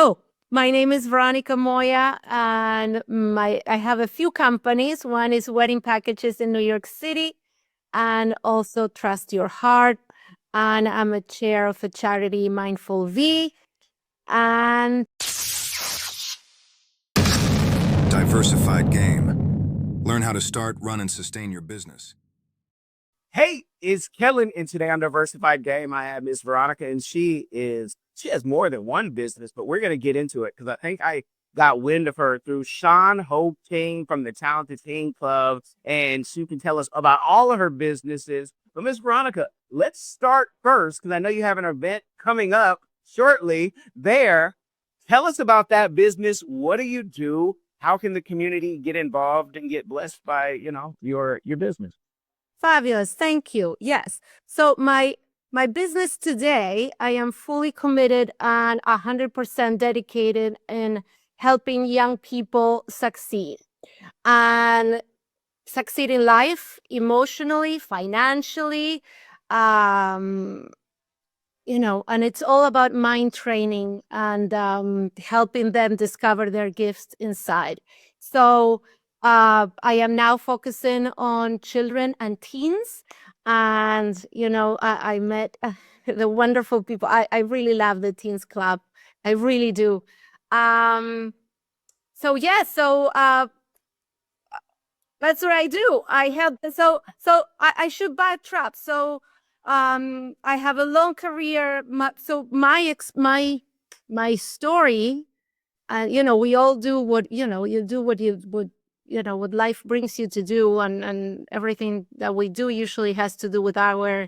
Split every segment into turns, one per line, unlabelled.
Oh, my name is Veronica Moya, and I have a few companies. One is wedding packages in New York City, and also Trust Your Heart. And I'm a chair of a charity, Mindful V. And
Diversified Game. Learn how to start, run, and sustain your business.
Hey, it's Kellen, and today on Diversified Game, I have Miss Veronica, and she has more than one business, but we're gonna get into it because I think I got wind of her through Sean Hope King from the Talented Teen Club, and she can tell us about all of her businesses. But Miss Veronica, let's start first because I know you have an event coming up shortly there. Tell us about that business. What do you do? How can the community get involved and get blessed by, your business?
fabulous. Thank you. Yes. So my business today, I am fully committed and 100% dedicated in helping young people succeed. And succeed in life, emotionally, financially, and it's all about mind training and helping them discover their gifts inside. So I am now focusing on children and teens. And, I met the wonderful people. I really love the Teens Club. I really do. Um, so that's what I do. I have I should backtrack. So I have a long career. My story, and we all do what you do what life brings you to do, and everything that we do usually has to do with our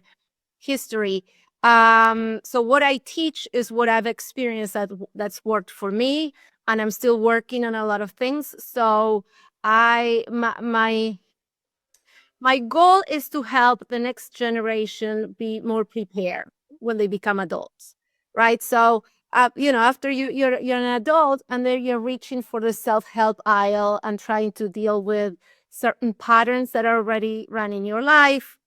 history. So what I teach is what I've experienced that's worked for me, and I'm still working on a lot of things. So my goal is to help the next generation be more prepared when they become adults, right? So after you're an adult, and then you're reaching for the self-help aisle and trying to deal with certain patterns that are already running your life,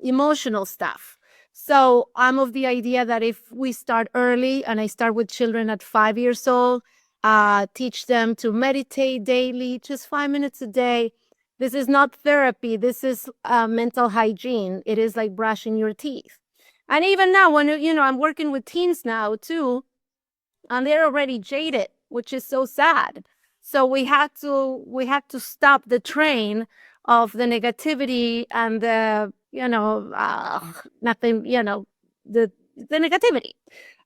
emotional stuff. So I'm of the idea that if we start early, and I start with children at 5 years old, teach them to meditate daily, just 5 minutes a day. This is not therapy. This is mental hygiene. It is like brushing your teeth. And even now, when I'm working with teens now too, and they're already jaded, which is so sad. So we had to stop the train of the negativity and the nothing, the negativity.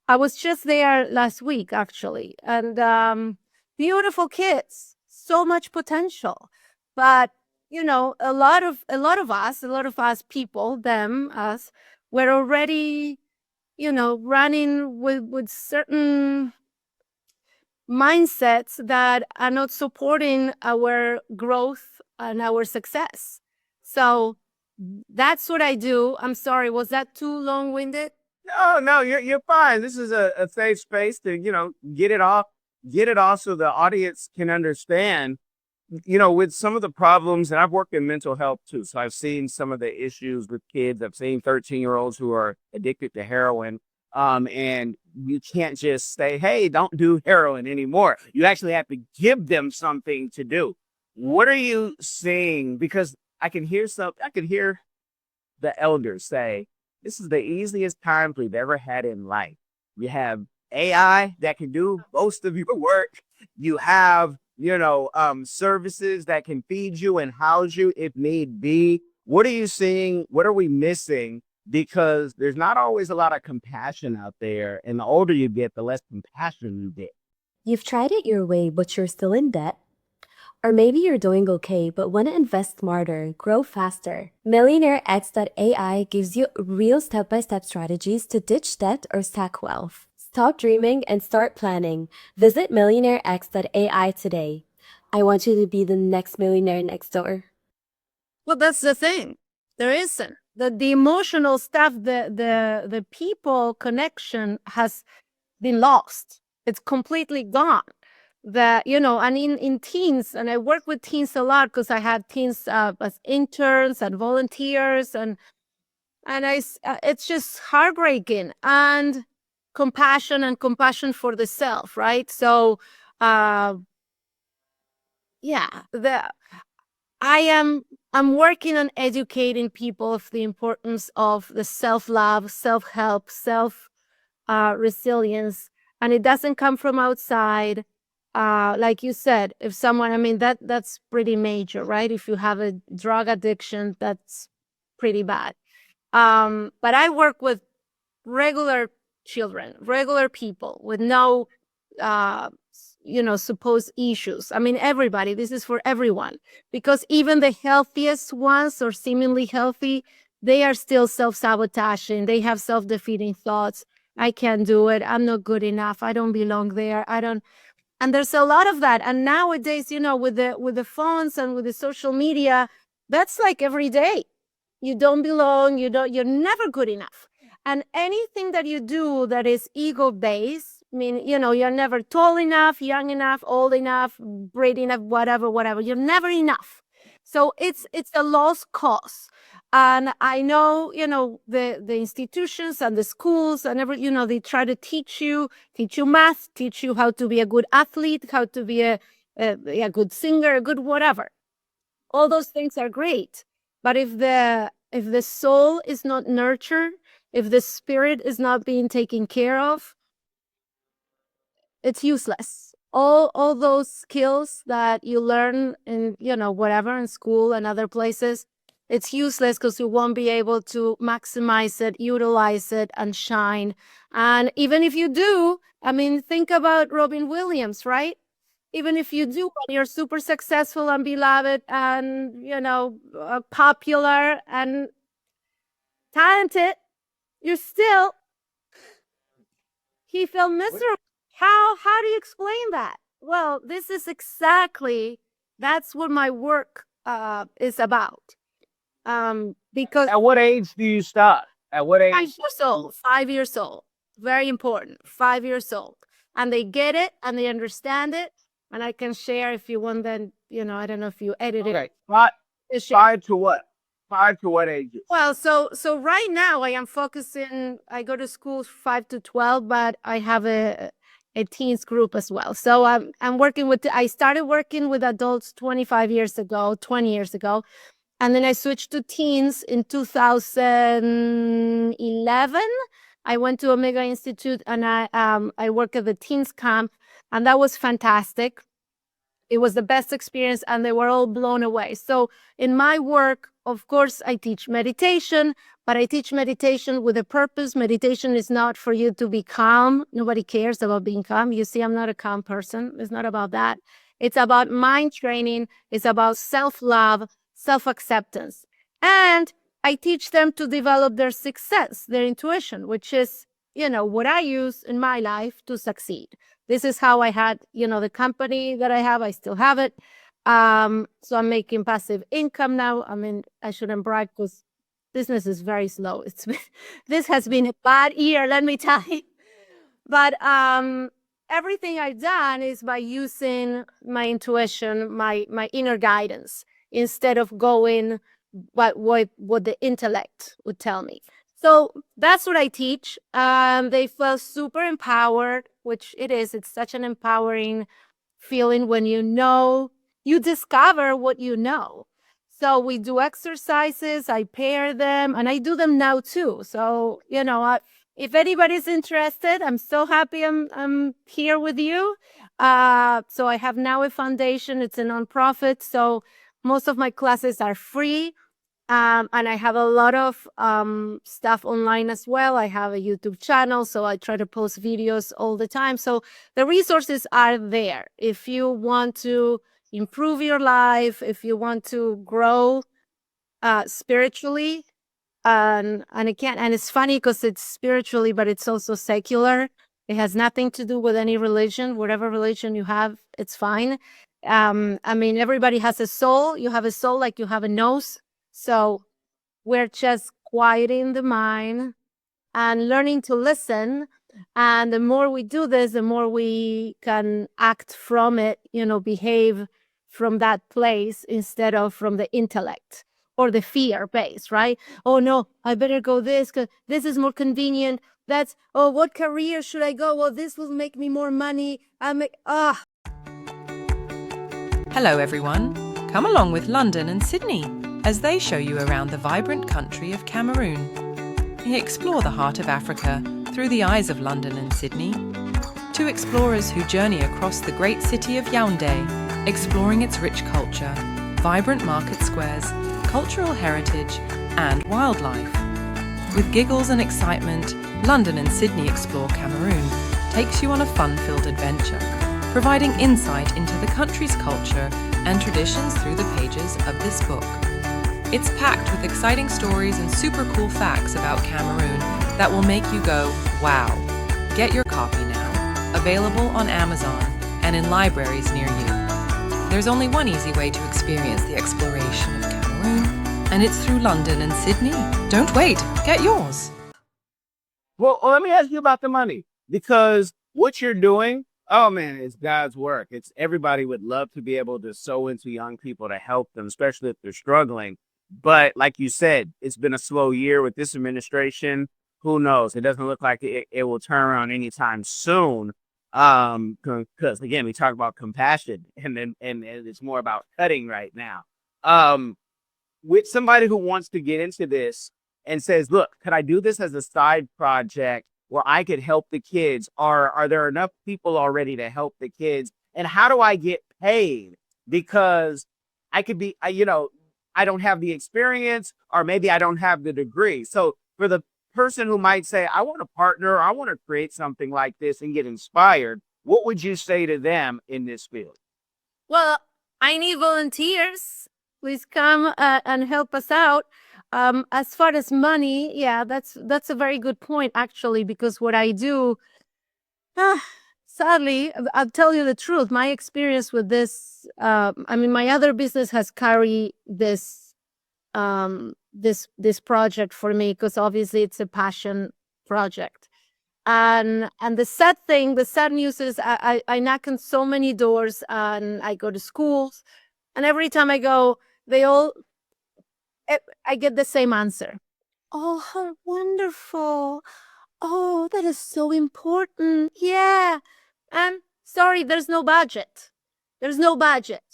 I was just there last week, actually, and beautiful kids, so much potential. But a lot of us people, us, were already running with certain mindsets that are not supporting our growth and our success. So that's what I do. I'm sorry, was that too long-winded?
No, you're fine. This is a safe space to, get it off so the audience can understand, with some of the problems, and I've worked in mental health too. So I've seen some of the issues with kids. I've seen 13-year-olds who are addicted to heroin. And you can't just say, hey, don't do heroin anymore. You actually have to give them something to do. What are you seeing? Because I can hear the elders say, this is the easiest times we've ever had in life. You have AI that can do most of your work. You have, services that can feed you and house you if need be. What are you seeing? What are we missing? Because there's not always a lot of compassion out there. And the older you get, the less compassion you get.
You've tried it your way, but you're still in debt. Or maybe you're doing okay, but want to invest smarter, grow faster. MillionaireX.ai gives you real step-by-step strategies to ditch debt or stack wealth. Stop dreaming and start planning. Visit MillionaireX.ai today. I want you to be the next millionaire next door.
Well, that's the thing. There isn't. The emotional stuff, the people connection has been lost. It's completely gone. And in teens, and I work with teens a lot because I have teens as interns and volunteers, and it's just heartbreaking. And compassion and compassion for the self, right? So, yeah, I'm working on educating people of the importance of the self-love, self-help, resilience, and it doesn't come from outside. Like you said, if someone, I mean, that's pretty major, right? If you have a drug addiction, that's pretty bad. But I work with regular children, regular people with no, supposed issues. I mean, everybody, this is for everyone, because even the healthiest ones or seemingly healthy, they are still self-sabotaging. They have self-defeating thoughts. I can't do it. I'm not good enough. I don't belong there. And there's a lot of that. And nowadays, with the phones and with the social media, that's like every day. You don't belong, you're never good enough. And anything that you do that is ego-based, I mean, you're never tall enough, young enough, old enough, great enough, whatever. You're never enough. So it's a lost cause. And I know, the institutions and the schools and they try to teach you math, teach you how to be a good athlete, how to be a good singer, a good whatever. All those things are great. But if the soul is not nurtured, if the spirit is not being taken care of, it's useless. All those skills that you learn in, whatever, in school and other places, it's useless because you won't be able to maximize it, utilize it, and shine. And even if you do, I mean, think about Robin Williams, right? Even if you do, when you're super successful and beloved and, popular and talented, he felt miserable. How do you explain that? Well, that's what my work is about. Because
At what age do you start? At what age?
5 years old, 5 years old, very important, 5 years old. And they get it and they understand it. And I can share if you want, then, I don't know if you edit it.
Okay. Five to what? 5 to what age?
Well, so right now I am focusing, I go to school 5 to 12, but I have a teens group as well. So I'm working I started working with adults 20 years ago. And then I switched to teens in 2011. I went to Omega Institute and I work at the teens camp, and that was fantastic. It was the best experience and they were all blown away. So in my work, of course, I teach meditation, but I teach meditation with a purpose. Meditation is not for you to be calm. Nobody cares about being calm. You see, I'm not a calm person. It's not about that. It's about mind training. It's about self-love, self-acceptance. And I teach them to develop their success, their intuition, which is, what I use in my life to succeed. This is how I had, the company that I have, I still have it. So I'm making passive income now. I mean, I shouldn't brag because business is very slow. This has been a bad year, let me tell you. But everything I've done is by using my intuition, my inner guidance, instead of going what the intellect would tell me. So that's what I teach. They feel super empowered, which it is. It's such an empowering feeling when you discover what you know. So we do exercises, I pair them, and I do them now too. So, if anybody's interested, I'm so happy I'm here with you. So I have now a foundation. It's a nonprofit. So most of my classes are free. And I have a lot of stuff online as well. I have a YouTube channel, so I try to post videos all the time. So the resources are there. If you want to improve your life, if you want to grow spiritually, and it's funny because it's spiritually, but it's also secular. It has nothing to do with any religion. Whatever religion you have, it's fine. I mean, everybody has a soul. You have a soul like you have a nose. So we're just quieting the mind and learning to listen. And the more we do this, the more we can act from it, behave from that place instead of from the intellect or the fear base, right? Oh, no, I better go this because this is more convenient. That's, oh, what career should I go? Well, this will make me more money.
Hello everyone. Come along with London and Sydney as they show you around the vibrant country of Cameroon. Explore the heart of Africa through the eyes of London and Sydney. Two explorers who journey across the great city of Yaoundé, exploring its rich culture, vibrant market squares, cultural heritage, and wildlife. With giggles and excitement, London and Sydney Explore Cameroon takes you on a fun-filled adventure, providing insight into the country's culture and traditions through the pages of this book. It's packed with exciting stories and super cool facts about Cameroon that will make you go, wow. Get your copy now, available on Amazon and in libraries near you. There's only one easy way to experience the exploration of Cameroon, and it's through London and Sydney. Don't wait, get yours.
Well, let me ask you about the money, because what you're doing, oh man, it's God's work. It's everybody would love to be able to sow into young people to help them, especially if they're struggling. But like you said, it's been a slow year with this administration. Who knows? It doesn't look like it will turn around anytime soon. Because again, we talk about compassion, and it's more about cutting right now. With somebody who wants to get into this and says, look, could I do this as a side project where I could help the kids? Are there enough people already to help the kids? And how do I get paid? Because I could be, I don't have the experience, or maybe I don't have the degree. So for the person who might say, I want to partner, I want to create something like this and get inspired, what would you say to them in this field?
Well, I need volunteers. Please come and help us out. As far as money, yeah, that's a very good point, actually, because what I do, sadly, I'll tell you the truth. My experience with this, my other business has carried this project for me, because obviously it's a passion project. And the sad news is I knock on so many doors, and I go to schools, and every time I go, I get the same answer. Oh, how wonderful. Oh, that is so important. Yeah. And sorry, there's no budget. There's no budget.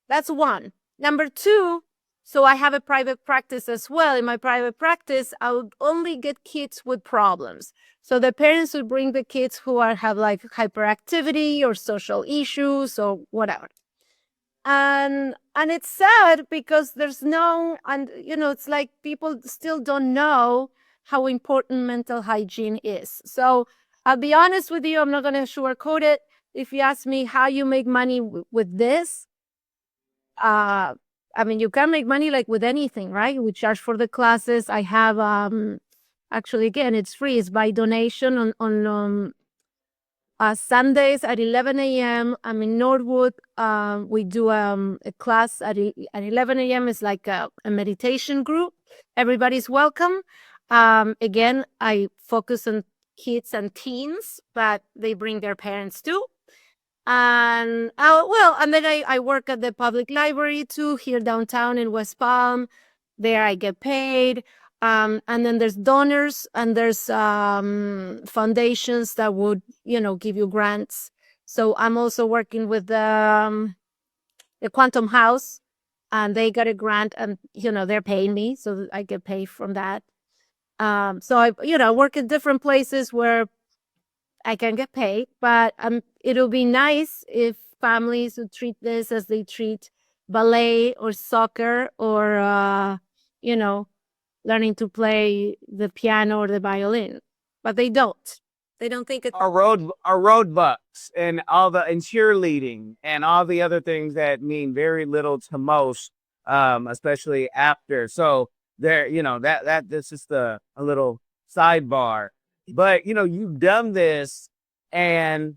That's one. Number two, so I have a private practice as well. In my private practice, I would only get kids with problems. So the parents would bring the kids who have like hyperactivity or social issues or whatever. And it's sad because it's like people still don't know how important mental hygiene is. So I'll be honest with you, I'm not going to sugarcoat it. If you ask me how you make money with this, you can make money like with anything, right? We charge for the classes. I have, actually, again, it's free. It's by donation on Sundays at 11 a.m. I'm in Northwood. We do a class at 11 a.m. It's like a meditation group. Everybody's welcome. Again, I focus on kids and teens, but they bring their parents too. And then I work at the public library too, here downtown in West Palm. There I get paid. And then there's donors, and there's foundations that would, give you grants. So I'm also working with the Quantum House, and they got a grant, and they're paying me, so I get paid from that. So I work in different places where I can get paid, but it'll be nice if families would treat this as they treat ballet or soccer or learning to play the piano or the violin, but they don't. They don't think it's
our road bucks and cheerleading and all the other things that mean very little to most, especially after. So there, this is a little sidebar, but you've done this, and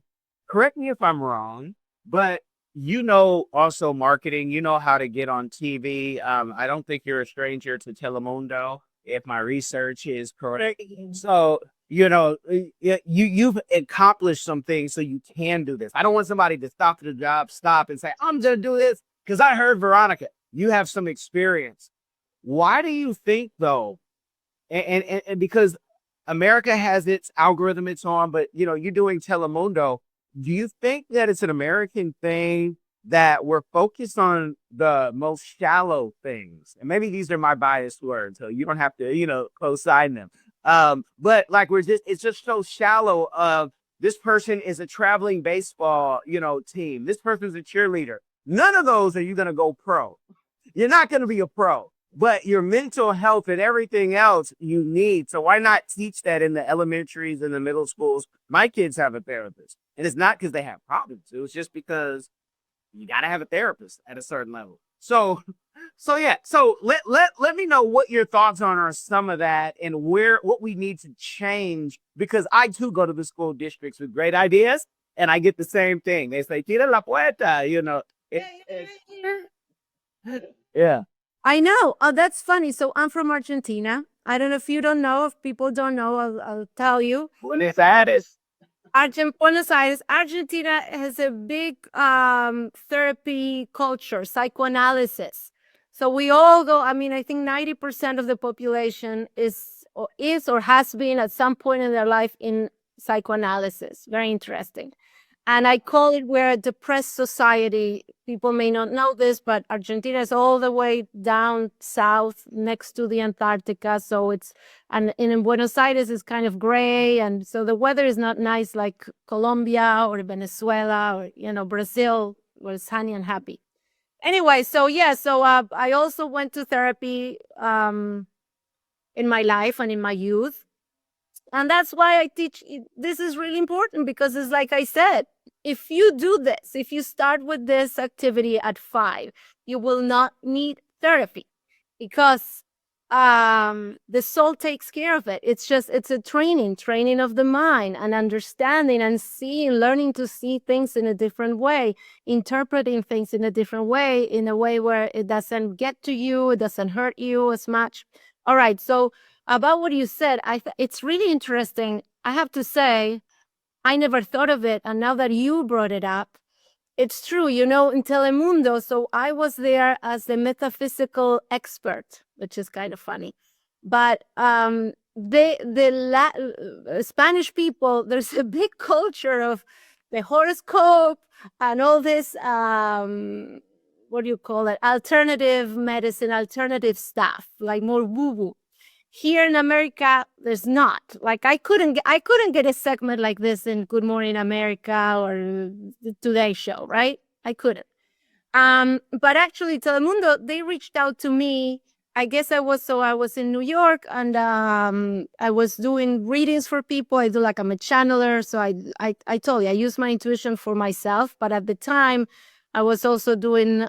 correct me if I'm wrong, but also marketing, how to get on TV. I don't think you're a stranger to Telemundo, if my research is correct. So, you've accomplished some things, so you can do this. I don't want somebody to stop the job, and say, I'm going to do this, because I heard, Veronica, you have some experience. Why do you think, though? And because America has its algorithm it's on, but you're doing Telemundo. Do you think that it's an American thing that we're focused on the most shallow things? And maybe these are my biased words, so you don't have to, co-sign them. But like it's just so shallow of this person is a traveling baseball, team. This person's a cheerleader. None of those are you going to go pro. You're not going to be a pro, but your mental health and everything else you need. So why not teach that in the elementaries and the middle schools? My kids have a therapist, and it's not because they have problems. It was just because you got to have a therapist at a certain level. So yeah. So let me know what your thoughts on are some of that and what we need to change, because I too go to the school districts with great ideas and I get the same thing. They say, tira la puerta, yeah.
I know. Oh, that's funny. So I'm from Argentina. I don't know if you don't know, if people don't know, I'll tell you.
Buenos Aires.
Buenos Aires, Argentina has a big therapy culture, psychoanalysis. So we all go, I mean, I think 90% of the population is or has been at some point in their life in psychoanalysis. Very interesting. And I call it, we're a depressed society. People may not know this, but Argentina is all the way down south next to the Antarctica. So and in Buenos Aires it's kind of gray. And so the weather is not nice like Colombia or Venezuela or, Brazil, where it's sunny and happy. Anyway, so yeah, I also went to therapy in my life and in my youth. And that's why I teach. This is really important because it's like I said, if you do this, if you start with this activity at 5, you will not need therapy because the soul takes care of it. It's a training of the mind and understanding and learning to see things in a different way, interpreting things in a different way, in a way where it doesn't get to you, it doesn't hurt you as much. All right. So about what you said, it's really interesting. I have to say, I never thought of it. And now that you brought it up, it's true, in Telemundo. So I was there as the metaphysical expert, which is kind of funny. But Spanish people, there's a big culture of the horoscope and all this, what do you call it? Alternative medicine, alternative stuff, like more woo-woo. Here in America, there's not. Like I couldn't get a segment like this in Good Morning America or the Today Show, right? I couldn't. But actually, Telemundo, they reached out to me. I guess I was in New York and I was doing readings for people. I'm a channeler, so I told you I use my intuition for myself. But at the time, I was also doing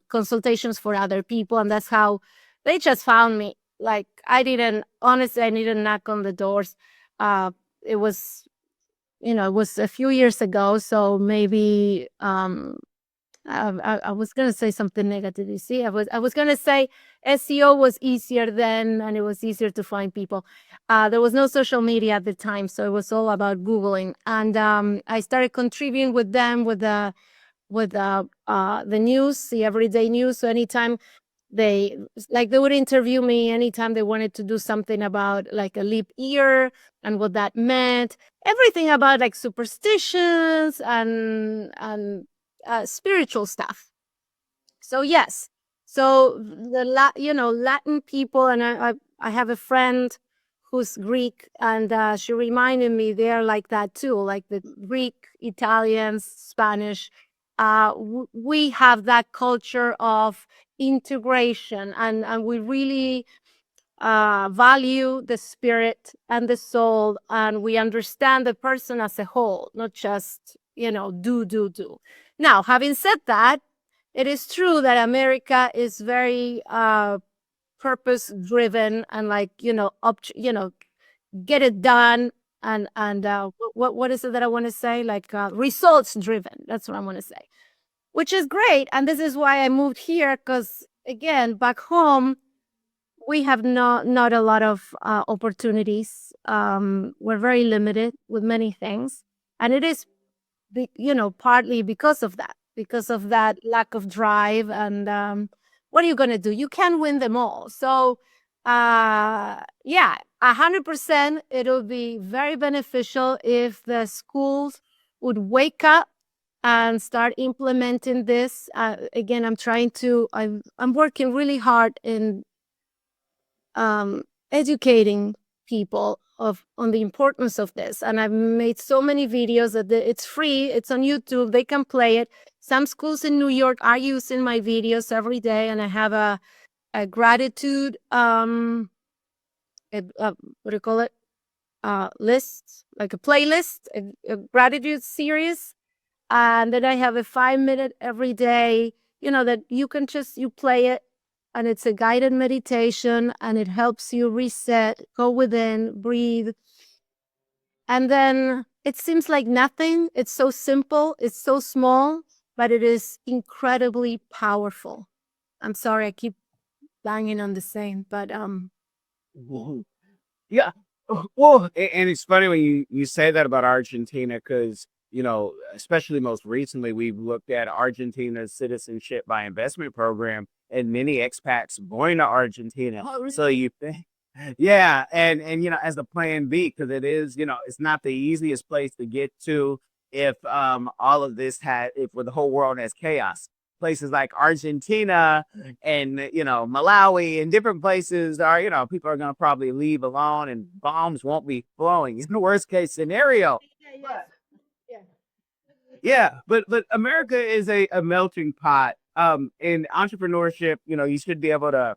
consultations for other people, and that's how they just found me. Like I didn't knock on the doors. It was, it was a few years ago. So maybe I was gonna say something negative. You see, I was gonna say SEO was easier then, and it was easier to find people. There was no social media at the time, so it was all about Googling. And I started contributing with them with the news, the everyday news. So anytime they would interview me anytime they wanted to do something about like a leap year and what that meant, everything about like superstitions and spiritual stuff. So yes, so the Latin people, and I have a friend who's Greek, and she reminded me they're like that too, like the Greek, Italians, Spanish. We have that culture of integration, and we really value the spirit and the soul, and we understand the person as a whole, not just do. Now, having said that, it is true that America is very purpose driven and get it done, and what is it that I want to say, like results driven. That's what I want to say, which is great. And this is why I moved here, because again, back home, we have not a lot of opportunities. We're very limited with many things. And it is, partly because of that lack of drive. And what are you going to do? You can't win them all. So, yeah, 100%, it'll be very beneficial if the schools would wake up and start implementing this. Again, I'm working really hard in educating people on the importance of this. And I've made so many videos that it's free. It's on YouTube. They can play it. Some schools in New York are using my videos every day, and I have a gratitude what do you call it? List, like a playlist, a gratitude series. And then I have a 5-minute every day, that you play it, and it's a guided meditation, and it helps you reset, go within, breathe. And then it seems like nothing. It's so simple. It's so small, but it is incredibly powerful. I'm sorry, I keep banging on the same, but
Yeah. Well, and it's funny when you say that about Argentina, because, especially most recently, we've looked at Argentina's citizenship by investment program, and many expats going to Argentina.
Oh,
So you think, yeah, and as the plan B, because it is, it's not the easiest place to get to if all of this if the whole world has chaos. Places like Argentina and Malawi and different places are, people are going to probably leave alone and bombs won't be flowing. It's the worst case scenario. Yeah, but America is a melting pot. In entrepreneurship, you should be able to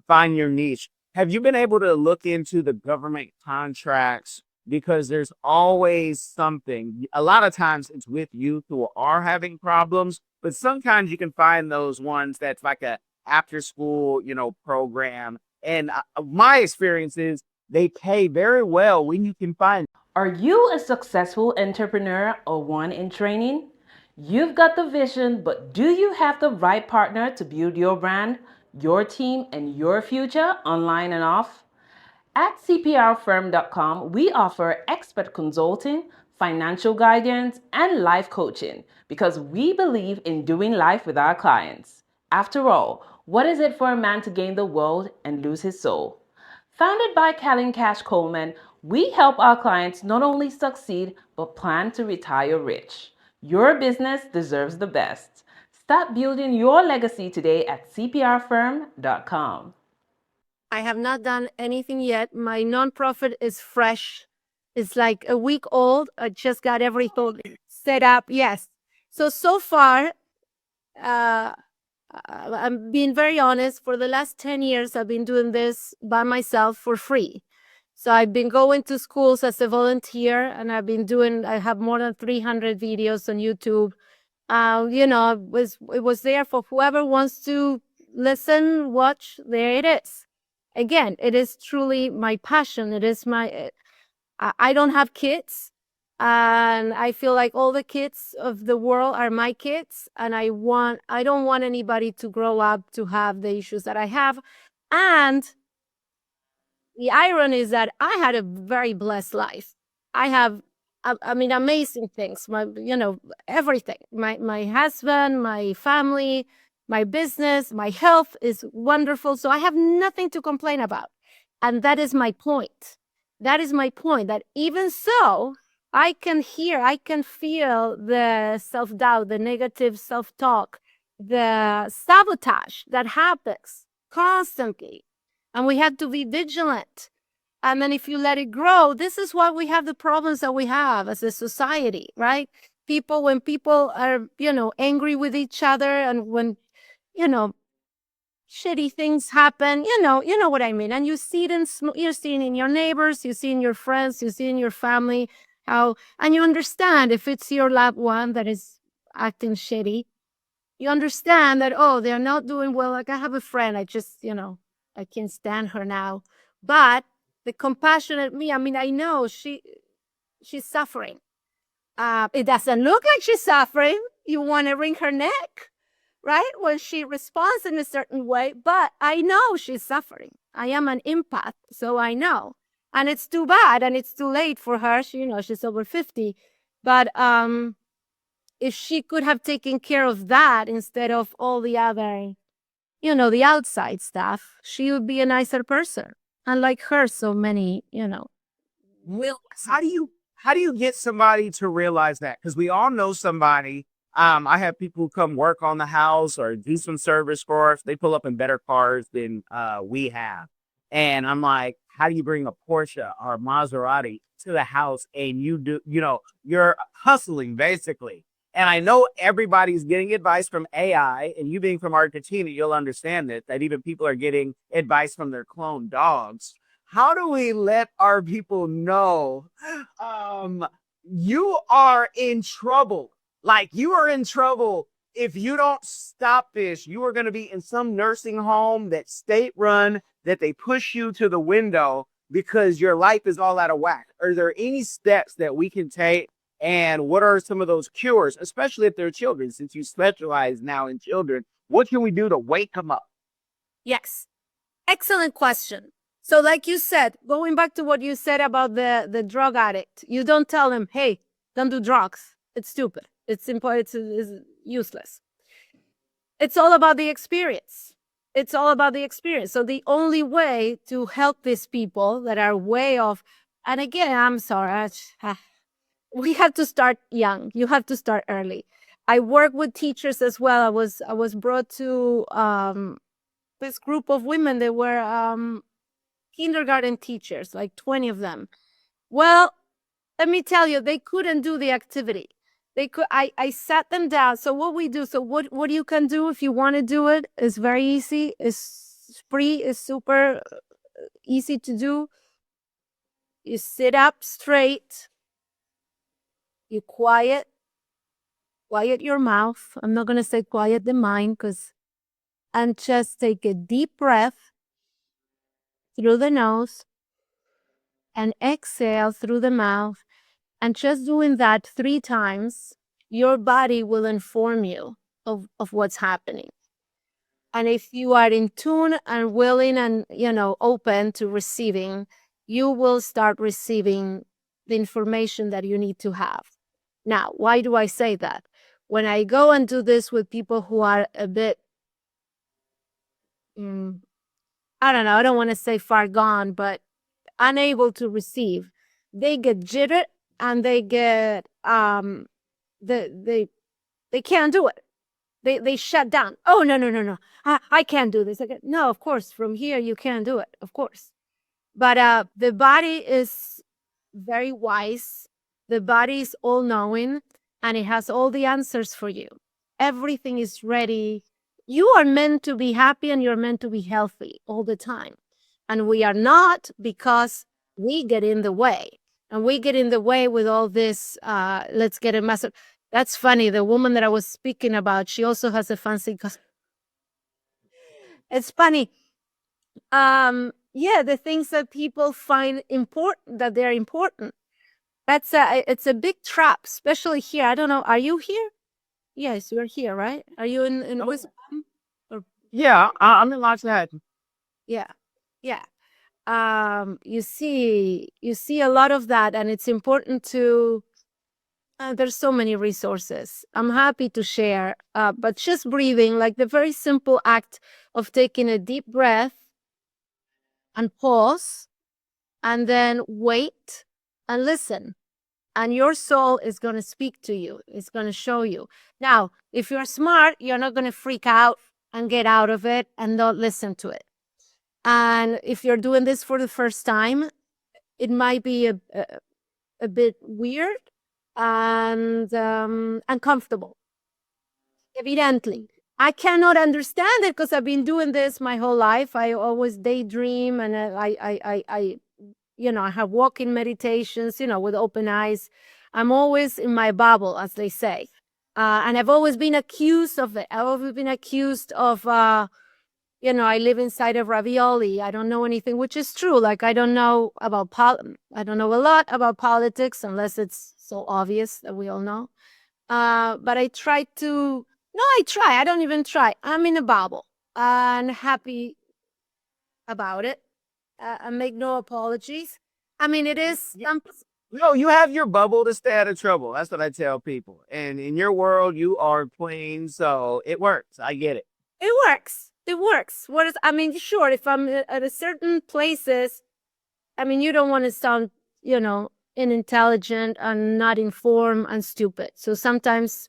find your niche. Have you been able to look into the government contracts? Because there's always something. A lot of times it's with youth who are having problems, but sometimes you can find those ones that's like a after school, program. And my experience is they pay very well when you can find.
Are you a successful entrepreneur or one in training? You've got the vision, but do you have the right partner to build your brand, your team, and your future online and off? At cprfirm.com, we offer expert consulting, financial guidance, and life coaching because we believe in doing life with our clients. After all, what is it for a man to gain the world and lose his soul? Founded by Kellen Cash Coleman, we help our clients not only succeed, but plan to retire rich. Your business deserves the best. Start building your legacy today at cprfirm.com.
I have not done anything yet. My nonprofit is fresh. It's like a week old. I just got everything set up. Yes. So far, I'm being very honest. For the last 10 years, I've been doing this by myself for free. So I've been going to schools as a volunteer, and I have more than 300 videos on YouTube. It was there for whoever wants to listen, watch. There it is. Again, it is truly my passion. It is I don't have kids, and I feel like all the kids of the world are my kids, and I don't want anybody to grow up to have the issues that I have. And the irony is that I had a very blessed life. I have, amazing things. Everything. My husband, my family, my business, my health is wonderful. So I have nothing to complain about. And that is my point. That is my point, that even so, I can feel the self-doubt, the negative self-talk, the sabotage that happens constantly. And we have to be vigilant. And then if you let it grow, this is why we have the problems that we have as a society, right? When people are, angry with each other, and when, shitty things happen, you know what I mean. And you see it you're seeing in your neighbors, you see in your friends, you see in your family, and you understand if it's your loved one that is acting shitty, you understand that, oh, they're not doing well. Like I have a friend, I just, I can't stand her now. But the compassionate me, I know she's suffering. It doesn't look like she's suffering. You want to wring her neck, right? When she responds in a certain way, but I know she's suffering. I am an empath, so I know. And it's too bad, and it's too late for her. She's over 50. But if she could have taken care of that instead of all the other, the outside stuff, she would be a nicer person. And like her, so many, will.
How do you get somebody to realize that? Because we all know somebody. I have people who come work on the house or do some service for us. They pull up in better cars than we have. And I'm like, how do you bring a Porsche or a Maserati to the house and you do, you're hustling basically. And I know everybody's getting advice from AI, and you being from Argentina, you'll understand that even people are getting advice from their clone dogs. How do we let our people know you are in trouble? Like, you are in trouble if you don't stop this. You are going to be in some nursing home that's state run, that they push you to the window because your life is all out of whack. Are there any steps that we can take? And what are some of those cures, especially if they're children, since you specialize now in children? What can we do to wake them up?
Yes. Excellent question. So like you said, going back to what you said about the drug addict, you don't tell them, hey, don't do drugs. It's stupid. It's important. It's useless. It's all about the experience. It's all about the experience. So the only way to help these people that are way off, and again, I'm sorry, we have to start young. You have to start early. I work with teachers as well. I was brought to this group of women. They were kindergarten teachers, like 20 of them. Well, let me tell you, they couldn't do the activity. They could. I sat them down. So what we do, so what you can do if you want to do it is very easy. It's free. It's super easy to do. You sit up straight. You quiet your mouth. I'm not gonna say quiet the mind, and just take a deep breath through the nose and exhale through the mouth. And just doing that 3 times, your body will inform you of what's happening. And if you are in tune and willing and, open to receiving, you will start receiving the information that you need to have. Now, why do I say that? When I go and do this with people who are a bit, I don't know, I don't want to say far gone, but unable to receive, they get jittered and they get they can't do it. They shut down. Oh, no. I can't do this. No, of course, from here you can't do it, of course. But the body is very wise. The body is all knowing, and it has all the answers for you. Everything is ready. You are meant to be happy and you're meant to be healthy all the time. And we are not, because we get in the way. And we get in the way with all this, let's get a massive. That's funny. The woman that I was speaking about, she also has a fancy. It's funny. Yeah, the things that people find important, that they're important. It's a big trap, especially here. I don't know. Are you here? Yes, you're here, right? Are you in Wisconsin?
Yeah, I'm in Los Angeles.
Yeah. You see a lot of that, and it's important to. There's so many resources. I'm happy to share, but just breathing, like the very simple act of taking a deep breath and pause, and then wait and listen. And your soul is going to speak to you. It's going to show you. Now, if you're smart, you're not going to freak out and get out of it and not listen to it. And if you're doing this for the first time, it might be a bit weird and uncomfortable. Evidently, I cannot understand it because I've been doing this my whole life. I always daydream, and I have walking meditations, with open eyes. I'm always in my bubble, as they say. And I've always been accused of it. I've always been accused of, I live inside of ravioli. I don't know anything, which is true. Like, I don't know a lot about politics, unless it's so obvious that we all know. But I try to, no, I don't even try. I'm in a bubble and happy about it. I make no apologies. I mean, it is.
No, you have your bubble to stay out of trouble. That's what I tell people. And in your world, you are playing, so it works. I get it.
It works. it works. What is, I mean, sure, if I'm at a certain places, I mean, you don't want to sound, unintelligent and not informed and stupid. So sometimes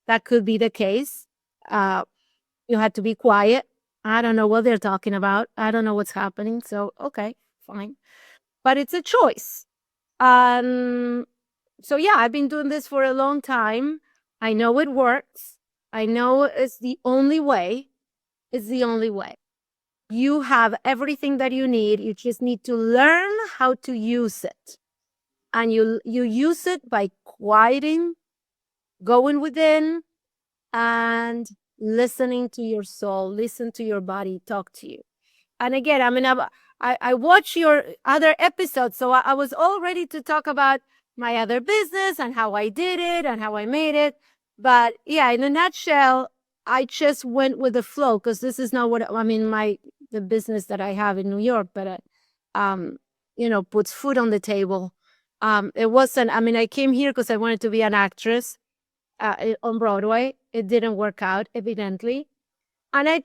that could be the case. You had to be quiet. I don't know what they're talking about. I don't know what's happening. So, okay, fine. But it's a choice. So yeah, I've been doing this for a long time. I know it works. I know it's the only way. It's the only way. You have everything that you need. You just need to learn how to use it. And you use it by quieting, going within, and listening to your soul, listen to your body talk to you. And again, I mean, I watch your other episodes, so I was all ready to talk about my other business and how I did it and how I made it. But yeah, in a nutshell, I just went with the flow because this is not what I mean. The business that I have in New York, but puts food on the table. It wasn't. I mean, I came here because I wanted to be an actress on Broadway. It didn't work out, evidently. And I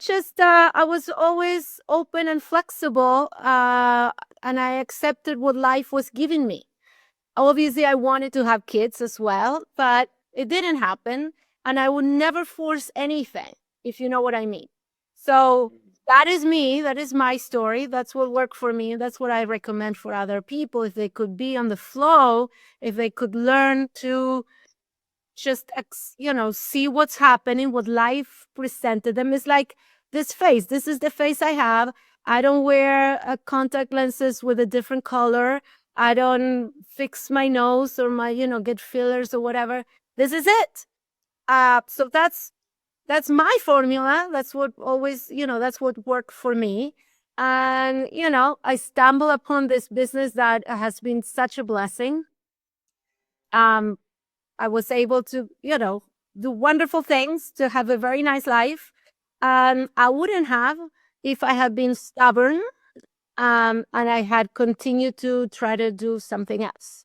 was always open and flexible, and I accepted what life was giving me. Obviously, I wanted to have kids as well, but it didn't happen. And I would never force anything, if you know what I mean. So that is me. That is my story. That's what worked for me. That's what I recommend for other people. If they could be on the flow, if they could learn to just see what's happening, what life presented them. Is like this face. This is the face I have. I don't wear contact lenses with a different color. I don't fix my nose or my get fillers or whatever. This is it. So that's my formula. That's what always that's what worked for me. And I stumbled upon this business that has been such a blessing. I was able to, do wonderful things, to have a very nice life. I wouldn't have if I had been stubborn, and I had continued to try to do something else.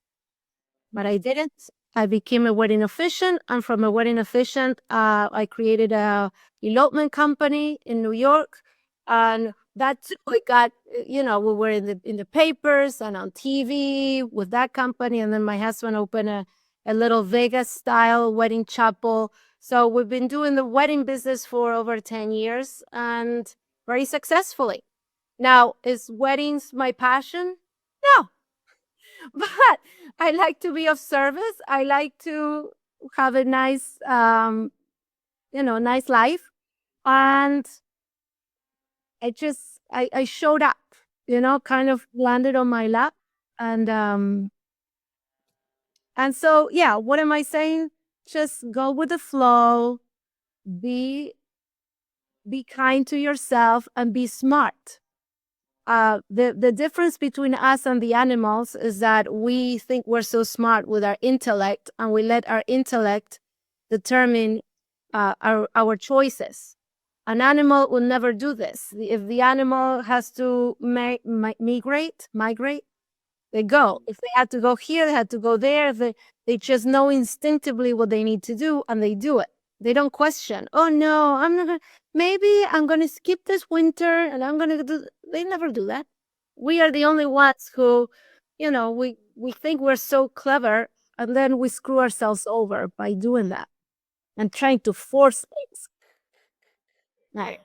But I didn't. I became a wedding officiant, and from a wedding officiant, I created a elopement company in New York, and that too, we got, we were in the papers and on TV with that company, and then my husband opened a little Vegas style wedding chapel. So we've been doing the wedding business for over 10 years and very successfully. Now, is weddings my passion? No, but I like to be of service. I like to have a nice, nice life. And I showed up, kind of landed on my lap. And so, yeah, what am I saying? Just go with the flow, be kind to yourself, and be smart. The difference between us and the animals is that we think we're so smart with our intellect, and we let our intellect determine our choices. An animal will never do this. If the animal has to migrate, they go. If they had to go here, they had to go there. They just know instinctively what they need to do, and they do it. They don't question. Oh no, I'm not gonna. Maybe I'm gonna skip this winter, and I'm gonna do. They never do that. We are the only ones who, we think we're so clever, and then we screw ourselves over by doing that and trying to force things. Right.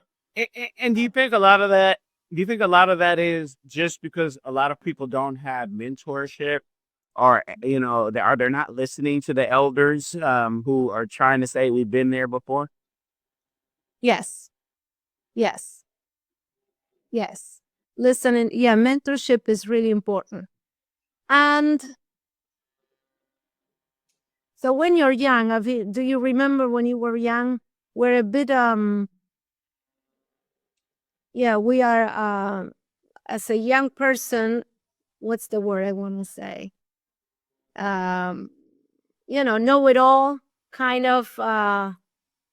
And do you think a lot of that? Do you think a lot of that is just because a lot of people don't have mentorship, or they're not listening to the elders who are trying to say we've been there before?
Yes. Yes. Yes. Listen, yeah, mentorship is really important. And so when you're young, do you remember when you were young? We're a bit we are as a young person, what's the word I want to say? Know it all, kind of.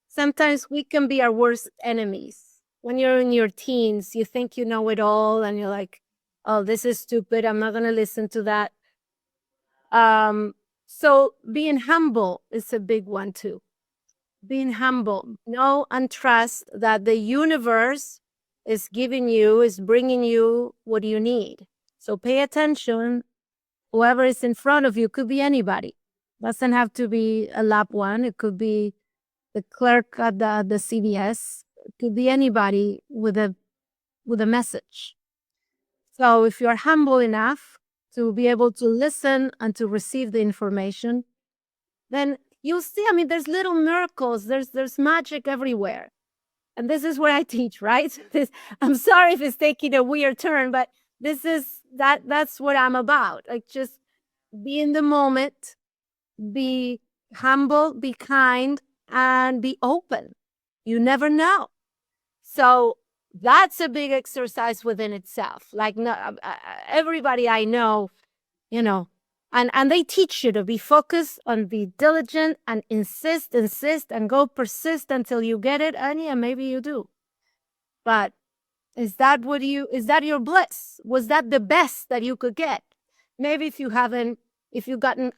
Sometimes we can be our worst enemies. When you're in your teens, you think you know it all, and you're like, oh, this is stupid. I'm not going to listen to that. So being humble is a big one too. Being humble. Know and trust that the universe is bringing you what you need. So pay attention. Whoever is in front of you could be anybody. Doesn't have to be a loved one. It could be the clerk at the CVS. It could be anybody with a message. So if you're humble enough to be able to listen and to receive the information, then you'll see, I mean, there's little miracles. There's magic everywhere. And this is what I teach, right? I'm sorry if it's taking a weird turn, but that's what I'm about. Like, just be in the moment, be humble, be kind, and be open. You never know. So that's a big exercise within itself. Like, no, everybody I know, and they teach you to be focused and be diligent and insist and go persist until you get it. And yeah, maybe you do. But is that your bliss? Was that the best that you could get? Maybe if you've gotten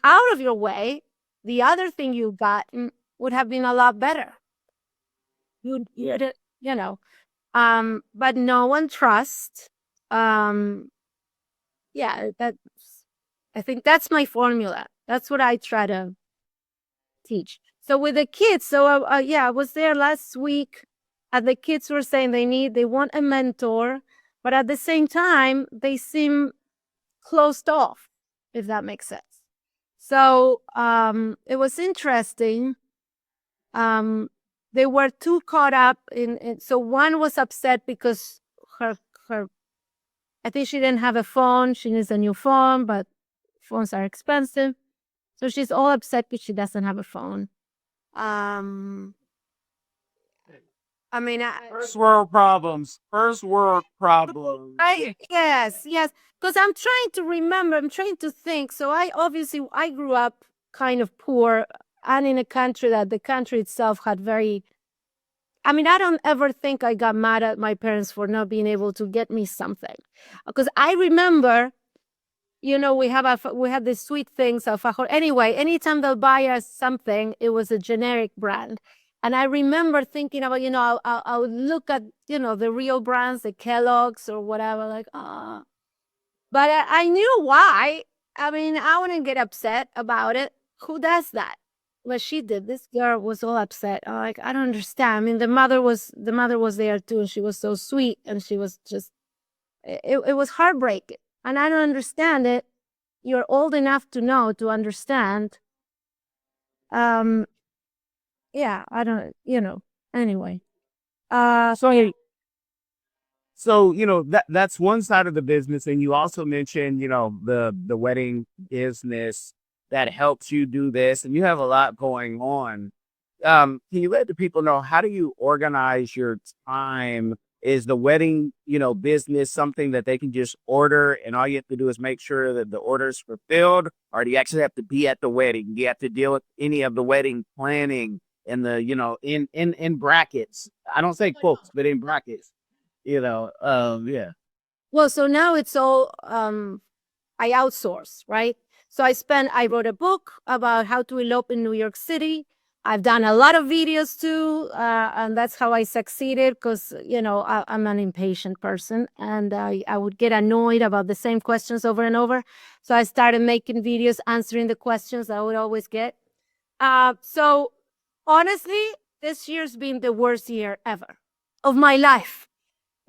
out of your way, the other thing you got would have been a lot better. But no one trusts. I think that's my formula. That's what I try to teach. So with the kids, I was there last week, and the kids were saying they want a mentor, but at the same time, they seem closed off, if that makes sense. So it was interesting. They were too caught up in so one was upset because her I think she didn't have a phone. She needs a new phone, but phones are expensive. So she's all upset because she doesn't have a phone. I mean,
First world problems.
Yes. Because I'm trying to remember. I'm trying to think. So I grew up kind of poor, and in a country that the country itself had very. I mean, I don't ever think I got mad at my parents for not being able to get me something, because I remember, we had these sweet things, alfajor. Anyway, anytime they'll buy us something, it was a generic brand. And I remember thinking about, I would look at, the real brands, the Kellogg's or whatever, like, ah. But I knew why. I mean, I wouldn't get upset about it. Who does that? Well, she did. This girl was all upset. Like, I don't understand. I mean, the mother was there too, and she was so sweet, and she was just, it was heartbreaking. And I don't understand it. You're old enough to understand. Yeah, I don't, anyway.
So, that's one side of the business. And you also mentioned, the wedding business that helps you do this, and you have a lot going on. Can you let the people know, how do you organize your time? Is the wedding, business something that they can just order and all you have to do is make sure that the order is fulfilled? Or do you actually have to be at the wedding? Do you have to deal with any of the wedding planning and the, in brackets? I don't say quotes, but in brackets, yeah.
Well, so now it's all, I outsource, right? So I wrote a book about how to elope in New York City. I've done a lot of videos too, and that's how I succeeded, because, I'm an impatient person, and I would get annoyed about the same questions over and over. So I started making videos answering the questions I would always get. So honestly, this year's been the worst year ever of my life.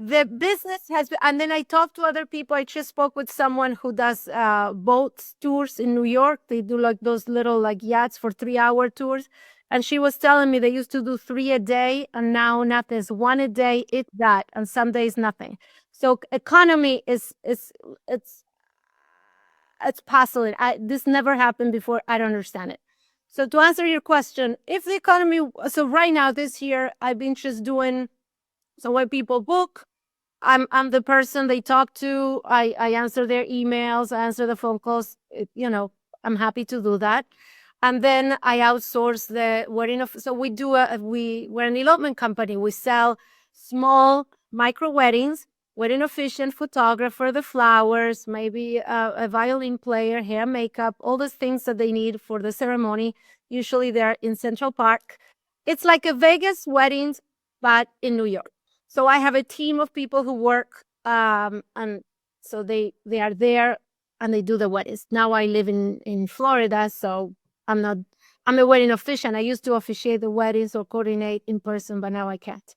The business has been, and then I talked to other people. I just spoke with someone who does boat tours in New York. They do like those little yachts for 3-hour tours. And she was telling me they used to do 3 a day, and now nothing. It's 1 a day, it's that, and some days nothing. So economy it's puzzling. This never happened before. I don't understand it. So to answer your question, if the economy, so right now this year I've been just doing. So when people book, I'm the person they talk to. I answer their emails, I answer the phone calls. I'm happy to do that. And then I outsource the wedding. So we're an elopement company. We sell small micro weddings, wedding officiant, photographer, the flowers, maybe a violin player, hair, makeup, all those things that they need for the ceremony. Usually they're in Central Park. It's like a Vegas wedding, but in New York. So I have a team of people who work, and so they are there and they do the weddings. Now I live in Florida, so I'm a wedding officiant. I used to officiate the weddings or coordinate in person, but now I can't.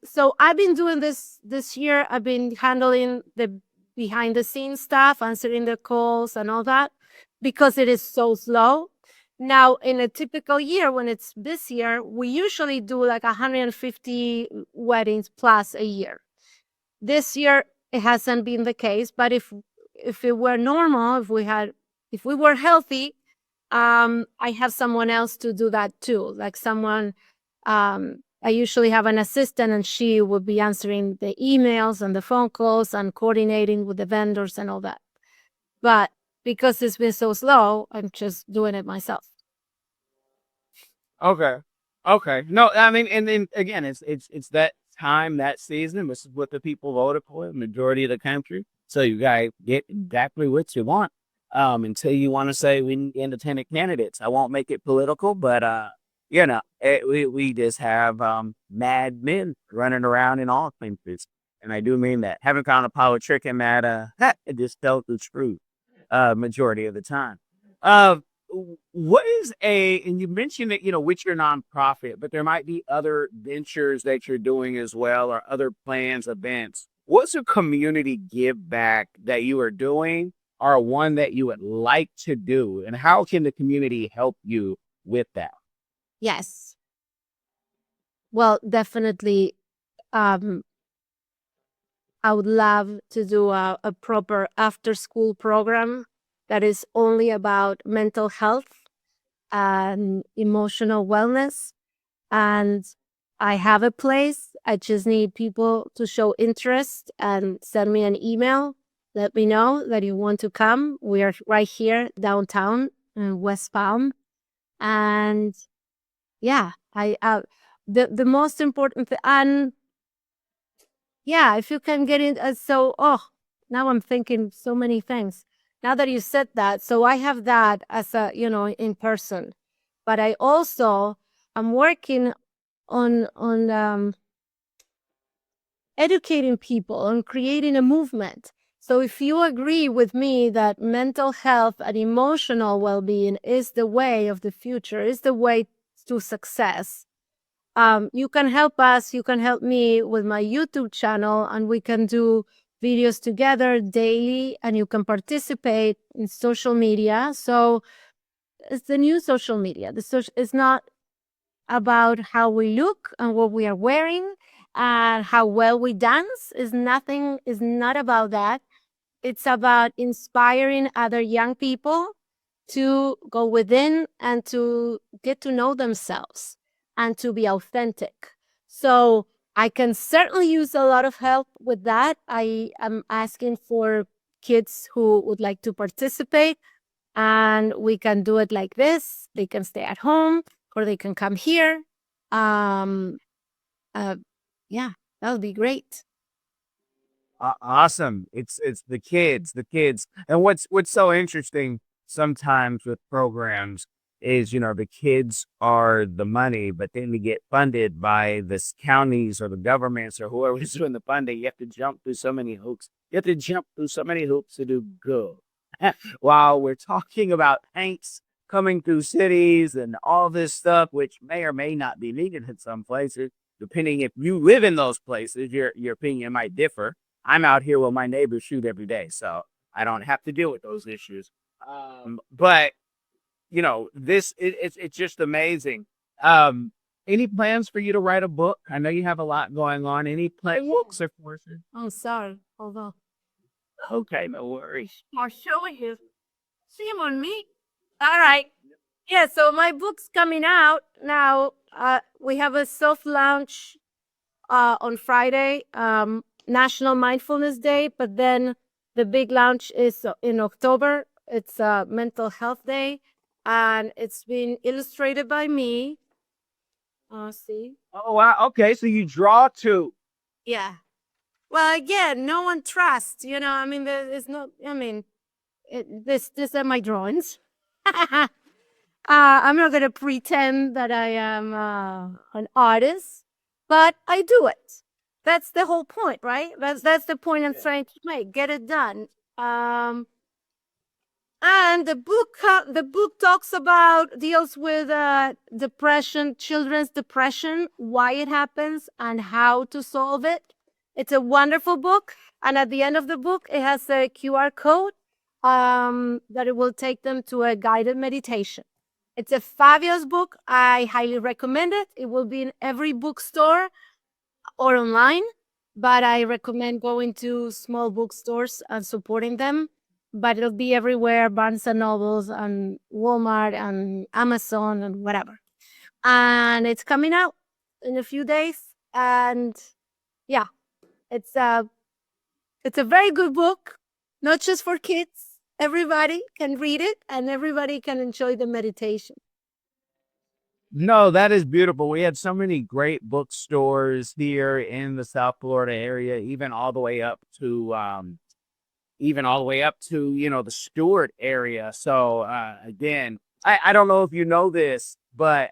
So I've been doing this year. I've been handling the behind the scenes stuff, answering the calls and all that, because it is so slow. Now, in a typical year, when it's busier, we usually do like 150 weddings plus a year. This year, it hasn't been the case, but if it were normal, if we were healthy, I have someone else to do that too. Like someone, I usually have an assistant, and she would be answering the emails and the phone calls and coordinating with the vendors and all that. But because it's been so slow, I'm just doing it myself.
Okay. Okay. No, I mean, and then again, it's that time, that season. This is what the people voted for, the majority of the country. So you guys get exactly what you want. Until you want to say we need independent candidates. I won't make it political, but we just have mad men running around in all countries. And I do mean that. Haven't found a politician that it just tells the truth majority of the time. What is and you mentioned that, with your nonprofit, but there might be other ventures that you're doing as well, or other plans, events. What's a community give back that you are doing, or one that you would like to do? And how can the community help you with that?
Yes. Well, definitely. I would love to do a proper after school program that is only about mental health and emotional wellness. And I have a place. I just need people to show interest and send me an email. Let me know that you want to come. We are right here downtown in West Palm. And yeah, the most important thing, and yeah, if you can get in, now I'm thinking so many things. Now that you said that, so I have that as a, in person, but I also am working on educating people, on creating a movement. So if you agree with me that mental health and emotional well-being is the way of the future, is the way to success, you can help us. You can help me with my YouTube channel, and we can do videos together daily, and you can participate in social media. So it's the new social media. It's not about how we look and what we are wearing and how well we dance. Is not about that. It's about inspiring other young people to go within and to get to know themselves and to be authentic. So I can certainly use a lot of help with that. I am asking for kids who would like to participate, and we can do it like this. They can stay at home or they can come here. Um, yeah, that would be great.
Awesome. It's the kids. And what's so interesting sometimes with programs is, the kids are the money, but then we get funded by the counties or the governments or whoever's doing the funding. You have to jump through so many hoops. You have to jump through so many hoops to do good. While we're talking about tanks coming through cities and all this stuff, which may or may not be needed in some places, depending if you live in those places, your opinion might differ. I'm out here where my neighbors shoot every day, so I don't have to deal with those issues. But it's just amazing. Any plans for you to write a book? I know you have a lot going on. Any books or courses?
Oh, sorry. Hold on.
Okay, no worries.
I'll show you. Shame on me. All right. Yeah, so my book's coming out now. We have a soft launch on Friday, National Mindfulness Day, but then the big launch is in October. It's Mental Health Day, and it's been illustrated by me. See?
Oh, wow. Okay, so you draw too.
Yeah. Well, again, no one trusts, I mean, there's no, these are my drawings. I'm not going to pretend that I am an artist. but I do it. That's the whole point, right? That's the point I'm trying to make. Get it done. And the book deals with depression, children's depression, why it happens, and how to solve it. It's a wonderful book, and at the end of the book, it has a QR code that it will take them to a guided meditation. It's a fabulous book. I highly recommend it. It will be in every bookstore or online, but I recommend going to small bookstores and supporting them. But it'll be everywhere, Barnes and Nobles and Walmart and Amazon and whatever. And it's coming out in a few days. And yeah, it's a very good book, not just for kids. Everybody can read it and everybody can enjoy the meditation.
No, that is beautiful. We had so many great bookstores here in the South Florida area, even all the way up to the Stewart area. So again, I don't know if you know this, but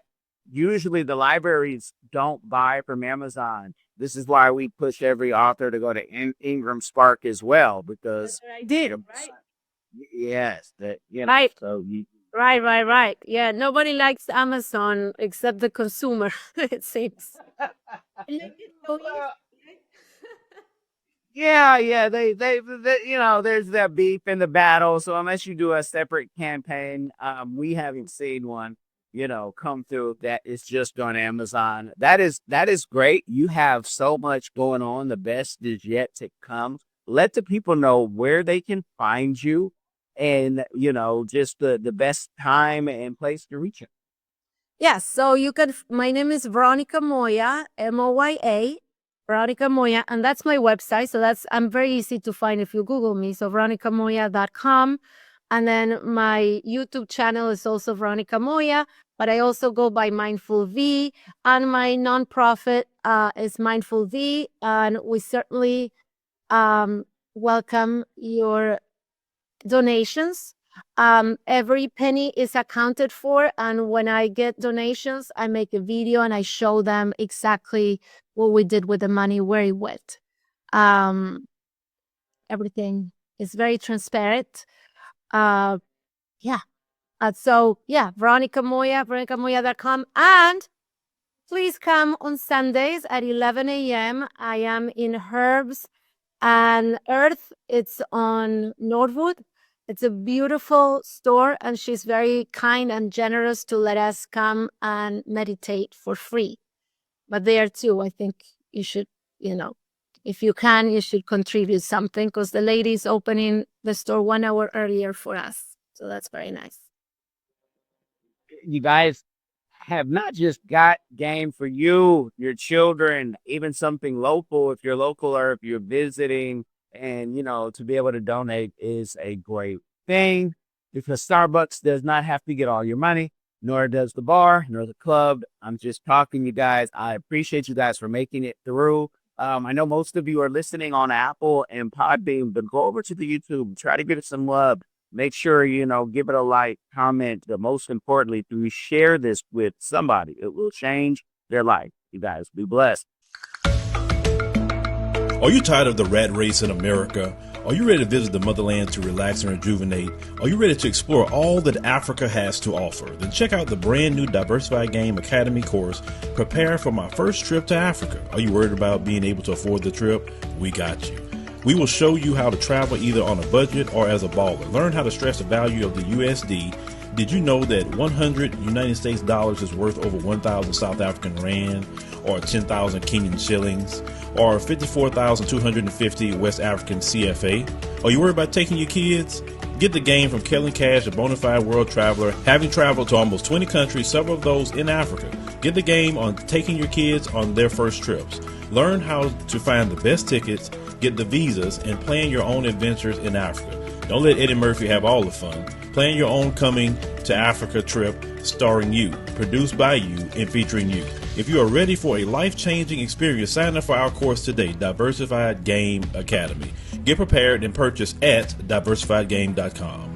usually the libraries don't buy from Amazon. This is why we push every author to go to Ingram Spark as well, because
I did, right?
Yes,
Right.
So
Right. Yeah, nobody likes Amazon except the consumer, it seems.
Yeah, they, there's that beef in the battle. So unless you do a separate campaign, we haven't seen one, come through that is just on Amazon. That is great. You have so much going on. The best is yet to come. Let the people know where they can find you and, just the best time and place to reach you.
Yes, so my name is Veronica Moya, Moya. Veronica Moya, and that's my website. So I'm very easy to find if you Google me. So veronicamoya.com. And then my YouTube channel is also Veronica Moya, but I also go by Mindful V, and my nonprofit is Mindful V. And we certainly welcome your donations. Every penny is accounted for, and when I get donations, I make a video and I show them exactly what we did with the money, where it went. Everything is very transparent. So Veronica Moya, veronicamoya.com. And please come on Sundays at 11 a.m. I am in Herbs and Earth. It's on Northwood. It's a beautiful store, and she's very kind and generous to let us come and meditate for free. But there too, I think you should, if you can, you should contribute something, because the lady's opening the store 1 hour earlier for us. So that's very nice.
You guys have not just got game for you, your children, even something local, if you're local or if you're visiting. And, to be able to donate is a great thing, because Starbucks does not have to get all your money, nor does the bar, nor the club. I'm just talking, you guys. I appreciate you guys for making it through. I know most of you are listening on Apple and Podbean, but go over to the YouTube, try to give it some love. Make sure, give it a like, comment, but most importantly, to share this with somebody. It will change their life. You guys be blessed.
Are you tired of the rat race in America? Are you ready to visit the motherland to relax and rejuvenate? Are you ready to explore all that Africa has to offer? Then check out the brand new Diversified Game Academy course, Prepare for My First Trip to Africa. Are you worried about being able to afford the trip? We got you. We will show you how to travel either on a budget or as a baller. Learn how to stretch the value of the USD. Did you know that 100 United States dollars is worth over 1,000 South African rand, or 10,000 Kenyan shillings, or 54,250 West African CFA? Are you worried about taking your kids? Get the game from Kellen Cash, a bona fide world traveler, having traveled to almost 20 countries, several of those in Africa. Get the game on taking your kids on their first trips. Learn how to find the best tickets, get the visas, and plan your own adventures in Africa. Don't let Eddie Murphy have all the fun. Plan your own coming to Africa trip starring you, produced by you, and featuring you. If you are ready for a life-changing experience, sign up for our course today, Diversified Game Academy. Get prepared and purchase at diversifiedgame.com.